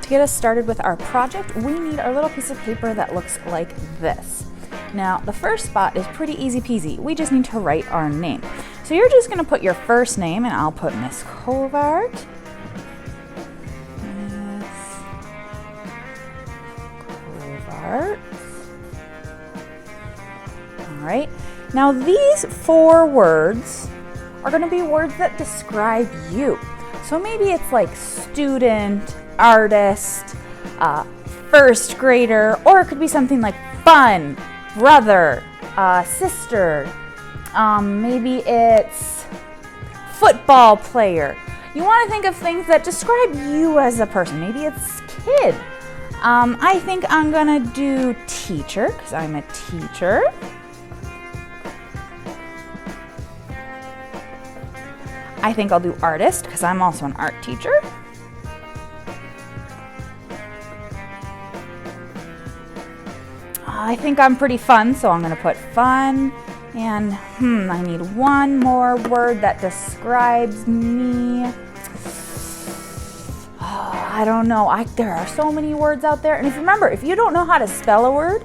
To get us started with our project, we need our little piece of paper that looks like this. Now, the first spot is pretty easy peasy. We just need to write our name. So you're just going to put your first name, and I'll put Miss Covart. Miss Covart. All right. Now, these 4 words are going to be words that describe you. So maybe it's like student, artist, first grader, or it could be something like fun, brother, sister, maybe it's football player. You want to think of things that describe you as a person. Maybe it's kid. I think I'm gonna do teacher because I'm a teacher. I think I'll do artist because I'm also an art teacher. I think I'm pretty fun, so I'm going to put fun. And I need one more word that describes me. Oh, I don't know. there are so many words out there. And if you remember, if you don't know how to spell a word,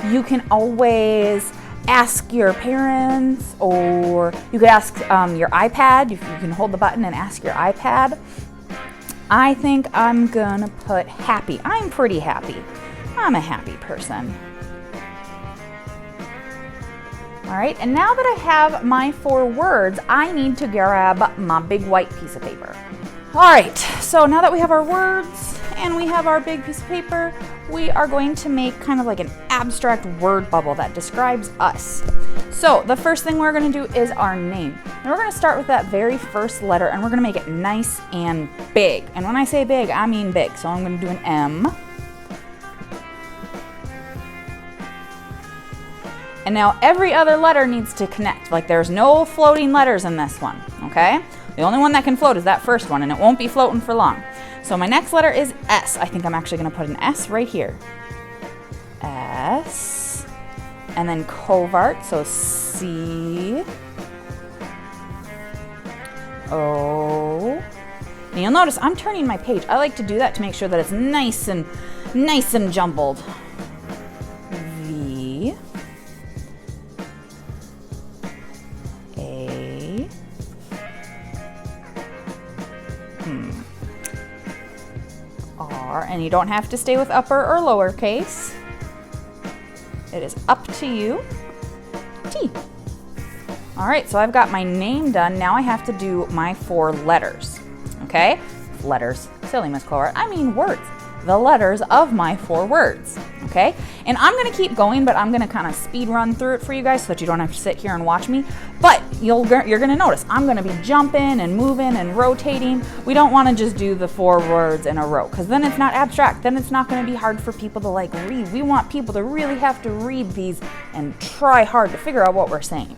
you can always ask your parents, or you could ask your iPad. You can hold the button and ask your iPad. I think I'm going to put happy. I'm pretty happy. I'm a happy person. All right, and now that I have my 4 words, I need to grab my big white piece of paper. All right, so now that we have our words and we have our big piece of paper, we are going to make kind of like an abstract word bubble that describes us. So the first thing we're going to do is our name. And we're going to start with that very first letter, and we're going to make it nice and big. And when I say big, I mean big. So I'm going to do an M. And now every other letter needs to connect. Like there's no floating letters in this one, okay? The only one that can float is that first one, and it won't be floating for long. So my next letter is S. I think I'm actually gonna put an S right here. S. And then Covart, so C. O. And you'll notice I'm turning my page. I like to do that to make sure that it's nice and jumbled. V. R, and you don't have to stay with upper or lowercase. It is up to you. T. All right, so I've got my name done. Now I have to do my 4 letters, okay? Letters, silly Miss Covart. I mean words, the letters of my 4 words, okay? And I'm gonna keep going, but I'm gonna kind of speed run through it for you guys so that you don't have to sit here and watch me. But you're gonna notice I'm gonna be jumping and moving and rotating. We don't wanna just do the 4 words in a row, because then it's not abstract. Then it's not gonna be hard for people to like read. We want people to really have to read these and try hard to figure out what we're saying.